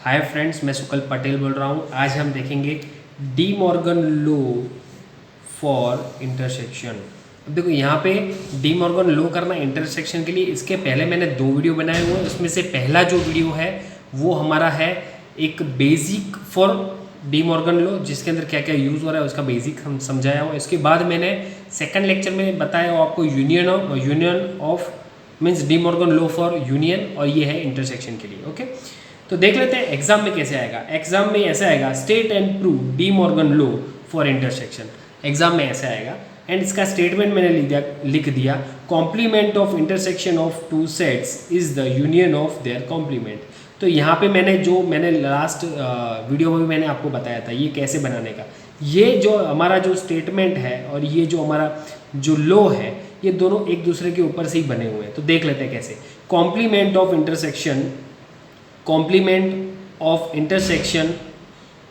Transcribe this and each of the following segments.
Hi friends, मैं सुकल पटेल बोल रहा हूँ। आज हम देखेंगे D Morgan law for intersection. अब देखो यहाँ पे डी मॉर्गन लॉ करना इंटरसेक्शन के लिए, इसके पहले मैंने 2 वीडियो बनाए हुए हैं। उसमें से पहला जो वीडियो है वो हमारा है एक basic for D Morgan law, जिसके अंदर क्या क्या यूज़ हो रहा है उसका बेसिक हम समझाया हुआ। इसके बाद मैंने सेकंड लेक्चर में बताया हुआ आपको union of means D Morgan law for union, और ये है इंटरसेक्शन के लिए। ओके, तो देख लेते हैं एग्जाम में कैसे आएगा। एग्जाम में ऐसा आएगा, state and prove De Morgan law for intersection. Exam में ऐसा आएगा एंड इसका स्टेटमेंट मैंने लिख दिया, complement of intersection of two sets is the union of their complement. तो यहाँ पे मैंने लास्ट वीडियो में भी मैंने आपको बताया था ये कैसे बनाने का। ये जो हमारा जो स्टेटमेंट है और ये जो हमारा जो लॉ है, ये दोनों एक दूसरे के ऊपर से ही बने हुए हैं। तो देख लेते हैं कैसे। Complement of intersection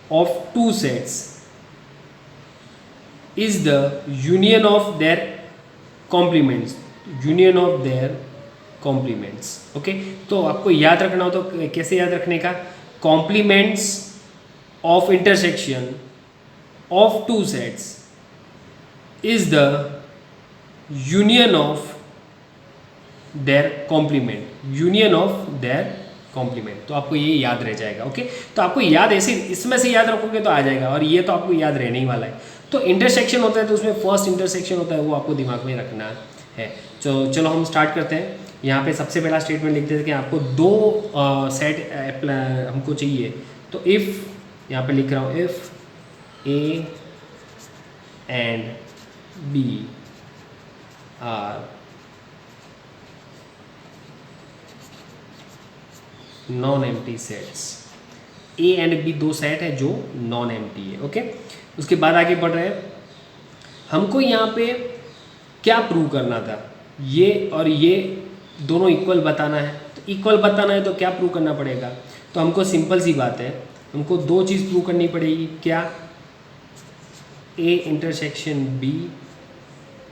of two sets is the union of their complements, ओके। तो आपको याद रखना हो तो कैसे याद रखने का, complements of intersection of two sets is the union of their complement. तो आपको ये याद रह जाएगा। ओके, तो आपको याद ऐसे इसमें से याद रखोगे तो आ जाएगा, और ये तो आपको याद रहने ही वाला है। तो इंटरसेक्शन होता है तो उसमें फर्स्ट इंटरसेक्शन होता है, वो आपको दिमाग में रखना है। तो चलो हम स्टार्ट करते हैं। यहाँ पे सबसे पहला स्टेटमेंट लिख देते हैं कि आपको 2 सेट हमको चाहिए। तो इफ़, यहाँ पे लिख रहा हूँ, if A and B are non empty sets, A and B 2 set है जो नॉन एम्प्टी है। ओके, उसके बाद आगे बढ़ रहे हैं। हमको यहाँ पे क्या प्रूव करना था, ये और ये दोनों इक्वल बताना है। तो इक्वल बताना है तो क्या प्रूव करना पड़ेगा, तो हमको सिंपल सी बात है, हमको 2 चीज़ प्रूव करनी पड़ेगी। क्या, A intersection B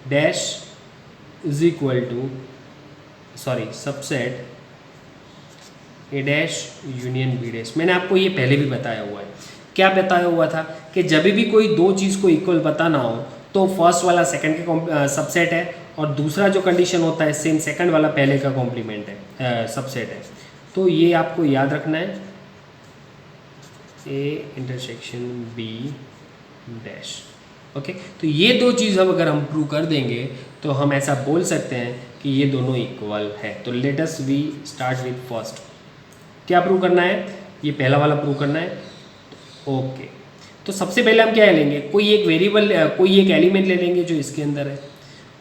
dash is equal to subset A dash union B dash. मैंने आपको ये पहले भी बताया हुआ है। क्या बताया हुआ था कि जब भी कोई 2 चीज़ को इक्वल बताना हो तो फर्स्ट वाला सेकंड का सबसेट है, और दूसरा जो कंडीशन होता है सेम सेकंड वाला पहले का कॉम्प्लीमेंट है, सबसेट है। तो ये आपको याद रखना है, A intersection B dash. Okay, तो ये 2 चीज़ अगर हम प्रूव कर देंगे तो हम ऐसा बोल सकते हैं कि ये दोनों इक्वल है। तो let us we start with first. क्या प्रूव करना है, ये पहला वाला प्रूव करना है। ओके, तो सबसे पहले हम क्या लेंगे, कोई एक एलिमेंट ले लेंगे जो इसके अंदर है,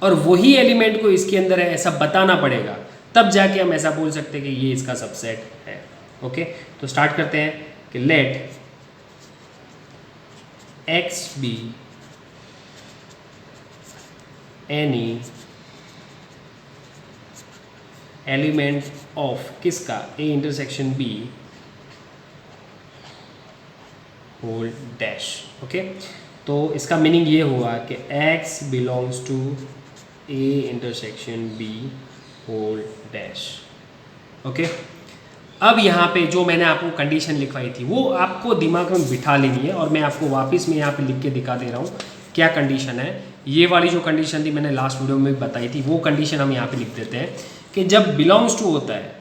और वही एलिमेंट को इसके अंदर है ऐसा बताना पड़ेगा, तब जाके हम ऐसा बोल सकते हैं कि ये इसका सबसेट है। ओके, तो स्टार्ट करते हैं कि let x be any element of किसका, A intersection B whole dash. Okay, तो इसका मीनिंग ये हुआ कि x belongs to A intersection B whole dash. Okay, अब यहाँ पे जो मैंने आपको कंडीशन लिखवाई थी वो आपको दिमाग में बिठा लेनी है, और मैं आपको वापस में यहाँ पे लिख के दिखा दे रहा हूँ क्या कंडीशन है। ये वाली जो कंडीशन थी मैंने लास्ट वीडियो में भी बताई थी, वो कंडीशन हम यहाँ पे लिख देते हैं कि जब बिलोंग्स टू होता है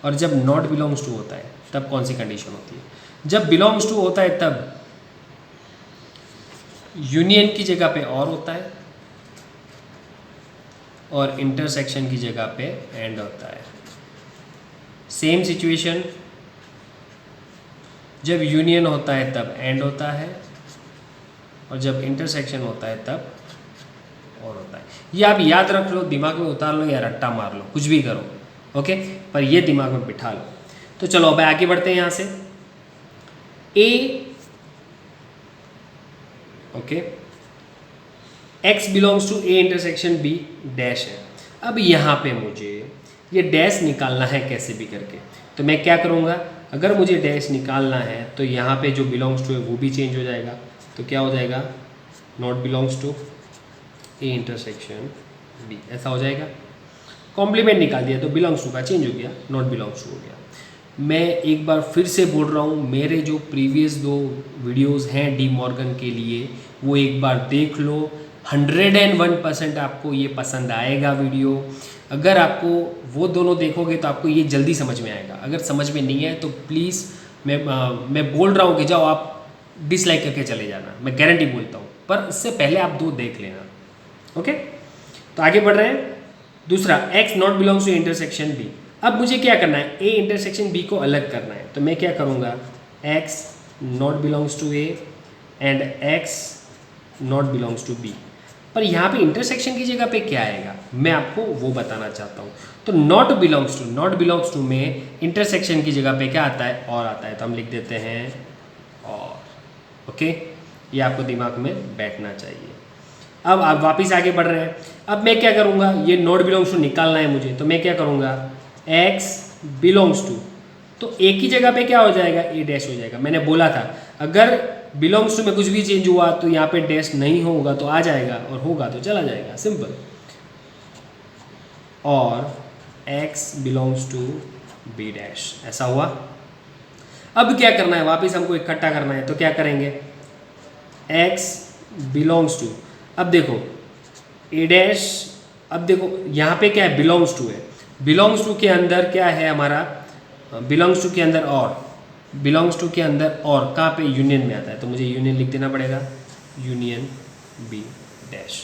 और जब नॉट बिलोंग्स टू होता है तब कौन सी कंडीशन होती है। जब बिलोंग्स टू होता है तब यूनियन की जगह पे और होता है, और इंटरसेक्शन की जगह पे एंड होता है। सेम सिचुएशन, जब यूनियन होता है तब एंड होता है, और जब इंटरसेक्शन होता है तब और होता है। ये आप याद रख लो, दिमाग में उतार लो या रट्टा मार लो, कुछ भी करो। ओके, पर ये दिमाग में बिठा लो। तो चलो अब आगे बढ़ते हैं यहाँ से। A, okay, X belongs to A intersection B dash है। अब यहाँ पे मुझे ये डैश निकालना है कैसे भी करके। तो मैं क्या करूँगा, अगर मुझे डैश निकालना है तो यहाँ पे जो बिलोंग्स टू है वो भी चेंज हो जाएगा। तो क्या हो जाएगा, not belongs to A intersection B, ऐसा हो जाएगा। कॉम्प्लीमेंट निकाल दिया तो बिलोंग्स टू का चेंज हो गया, नॉट बिलोंग्स टू हो गया। मैं एक बार फिर से बोल रहा हूँ, मेरे जो प्रीवियस 2 वीडियोस हैं डी मॉर्गन के लिए वो एक बार देख लो। 101% आपको ये पसंद आएगा वीडियो। अगर आपको वो दोनों देखोगे तो आपको ये जल्दी समझ में आएगा। अगर समझ में नहीं है तो प्लीज़ मैं बोल रहा हूँ कि जाओ आप डिसलाइक करके चले जाना, मैं गारंटी बोलता हूँ, पर इससे पहले आप 2 देख लेना। ओके, तो आगे बढ़ रहे हैं। दूसरा, x not belongs to intersection b। अब मुझे क्या करना है, a इंटरसेक्शन b को अलग करना है, तो मैं क्या करूँगा, x not belongs to a and x not belongs to b। पर यहाँ पे इंटरसेक्शन की जगह पे क्या आएगा, मैं आपको वो बताना चाहता हूँ। तो नॉट बिलोंग्स टू में इंटरसेक्शन की जगह पे क्या आता है, और आता है, तो हम लिख देते हैं और। ओके, ये आपको दिमाग में बैठना चाहिए। अब आप वापस आगे बढ़ रहे हैं। अब मैं क्या करूँगा, ये नॉट बिलोंग्स टू निकालना है मुझे, तो मैं क्या करूँगा, x बिलोंग्स टू, तो a की जगह पे क्या हो जाएगा, a डैश हो जाएगा। मैंने बोला था अगर बिलोंग्स टू में कुछ भी चेंज हुआ तो यहाँ पे डैश नहीं होगा तो आ जाएगा, और होगा तो चला जाएगा, सिंपल। और x belongs to b dash, ऐसा हुआ। अब क्या करना है, वापस हमको इकट्ठा करना है, तो क्या करेंगे, x बिलोंग्स टू, अब देखो a डैश, अब देखो यहाँ पे क्या है, बिलोंग्स टू है, बिलोंग्स टू के अंदर क्या है हमारा, बिलोंग्स टू के अंदर और, बिलोंग्स टू के अंदर और कहाँ पे, यूनियन में आता है, तो मुझे यूनियन लिख देना पड़ेगा, यूनियन बी डैश।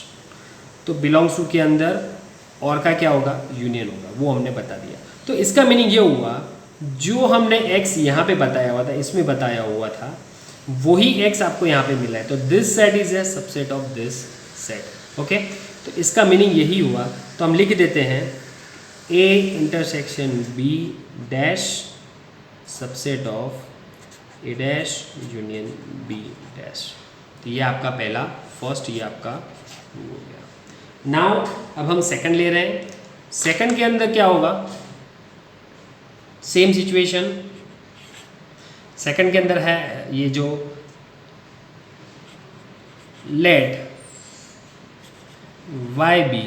तो बिलोंग्स टू के अंदर और का क्या होगा, यूनियन होगा, वो हमने बता दिया। तो इसका मीनिंग ये हुआ, जो हमने x यहाँ पे बताया हुआ था, इसमें बताया हुआ था, वही x आपको यहाँ पे मिला है। तो this set is a subset of this set. Okay, तो इसका मीनिंग यही हुआ। तो हम लिख देते हैं a intersection b dash subset of a dash union b dash. तो ये आपका पहला फर्स्ट, ये आपका हो गया। नाउ अब हम सेकंड ले रहे हैं। सेकंड के अंदर क्या होगा, सेम सिचुएशन। सेकंड के अंदर है ये जो let y be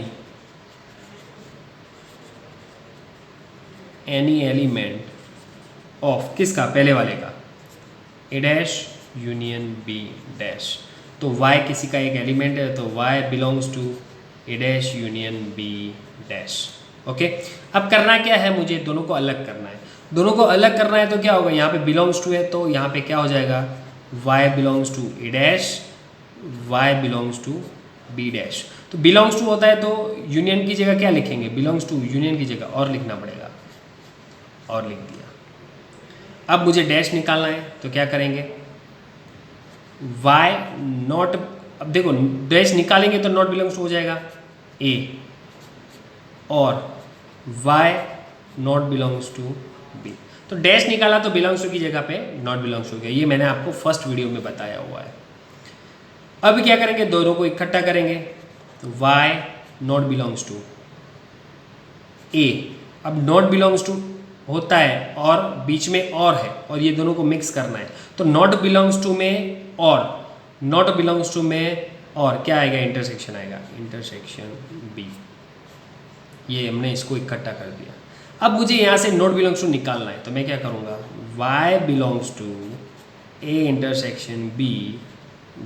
any element of, किसका, पहले वाले का, a dash union b dash. तो y किसी का एक एलिमेंट है, तो y belongs to a dash union b dash. Okay, अब करना क्या है, मुझे दोनों को अलग करना है। दोनों को अलग करना है तो क्या होगा, यहाँ पे बिलोंग्स टू है तो यहाँ पे क्या हो जाएगा, y belongs to a dash, y belongs to b dash. तो बिलोंग्स टू होता है तो यूनियन की जगह क्या लिखेंगे, बिलोंग्स टू यूनियन की जगह और लिखना पड़ेगा, और लिख दिया। अब मुझे डैश निकालना है तो क्या करेंगे, y नॉट, अब देखो डैश निकालेंगे तो नॉट बिलोंग्स टू हो जाएगा a, और y not belongs to b। तो डैश निकाला तो बिलोंग्स टू की जगह पे नॉट बिलोंग्स टू हो गया। ये मैंने आपको फर्स्ट वीडियो में बताया हुआ है। अब क्या करेंगे, दोनों को इकट्ठा करेंगे, तो y not belongs to a। अब नॉट बिलोंग्स टू होता है और बीच में और है, और ये दोनों को मिक्स करना है, तो नॉट बिलोंग्स टू में और, नॉट बिलोंग्स टू में और क्या आएगा, इंटरसेक्शन आएगा, इंटरसेक्शन b। ये हमने इसको इकट्ठा कर दिया। अब मुझे यहाँ से नॉट बिलोंग्स टू निकालना है, तो मैं क्या करूँगा, y belongs to a intersection b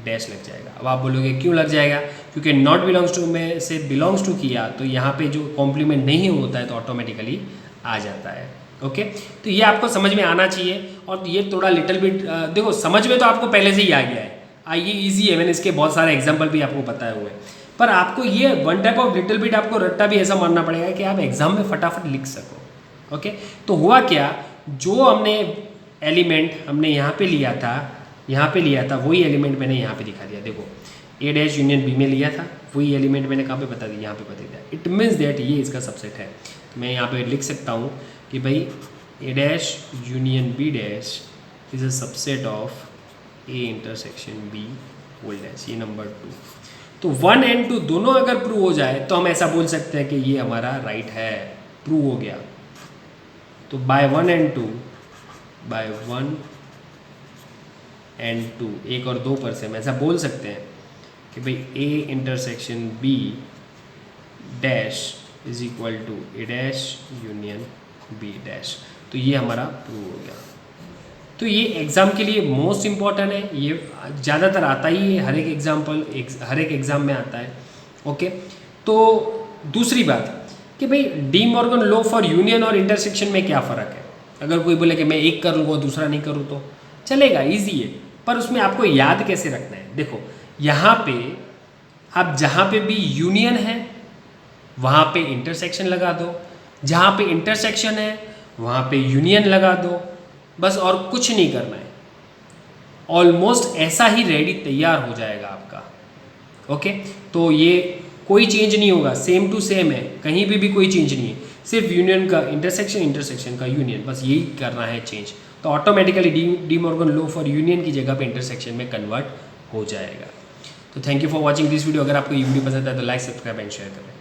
dash लग जाएगा। अब आप बोलोगे क्यों लग जाएगा, क्योंकि नॉट बिलोंग्स टू में से बिलोंग्स टू किया तो यहाँ पे जो कॉम्प्लीमेंट नहीं होता है तो ऑटोमेटिकली आ जाता है। ओके, तो ये आपको समझ में आना चाहिए। और ये थोड़ा लिटिल बिट देखो, समझ में तो आपको पहले से ही आ गया है, ये ईजी है, मैंने इसके बहुत सारे एग्जाम्पल भी आपको बताए हुए हैं, पर आपको ये one type of little bit आपको रट्टा भी ऐसा मानना पड़ेगा कि आप एग्जाम में फटाफट लिख सको। ओके, तो हुआ क्या, जो हमने एलिमेंट हमने यहाँ पे लिया था, वही एलिमेंट मैंने यहाँ पे दिखा दिया। देखो a डैश यूनियन b में लिया था, वही एलिमेंट मैंने कहाँ पे बता दिया, यहाँ पे बता दिया। इट मीन्स दैट ये इसका सबसेट है। मैं यहाँ पे लिख सकता हूँ कि भाई a dash union b dash is a subset of a intersection b whole dash, ये नंबर 2। तो 1 एंड 2 दोनों अगर प्रूव हो जाए तो हम ऐसा बोल सकते हैं कि ये हमारा राइट है, प्रूव हो गया। तो बाय 1 एंड 2, बाय 1 एंड 2, 1 और 2 पर से हम ऐसा बोल सकते हैं कि भाई a intersection b dash is equal to a dash union b dash. तो ये हमारा प्रूव हो गया। तो ये एग्ज़ाम के लिए मोस्ट इम्पॉर्टेंट है, ये ज़्यादातर आता ही है, हर एक एग्ज़ाम में आता है। ओके, तो दूसरी बात कि भाई D Morgan law for union और इंटरसेक्शन में क्या फ़र्क है। अगर कोई बोले कि मैं एक कर लूँगा दूसरा नहीं करूँ तो चलेगा, ईजी है, पर उसमें आपको याद कैसे रखना है। देखो यहाँ पे आप जहाँ पे भी यूनियन है वहाँ पे इंटरसेक्शन लगा दो, जहाँ पे इंटरसेक्शन है वहाँ पे यूनियन लगा दो, बस और कुछ नहीं करना है। ऑलमोस्ट ऐसा ही रेडी तैयार हो जाएगा आपका। ओके, तो ये कोई चेंज नहीं होगा, सेम टू सेम है, कहीं भी कोई चेंज नहीं है, सिर्फ यूनियन का इंटरसेक्शन, इंटरसेक्शन का यूनियन, बस यही करना है चेंज। तो automatically D Morgan law for union की जगह पे इंटरसेक्शन में कन्वर्ट हो जाएगा। तो thank you for watching this video. अगर आपको ये वीडियो पसंद है तो लाइक, सब्सक्राइब एंड शेयर करें।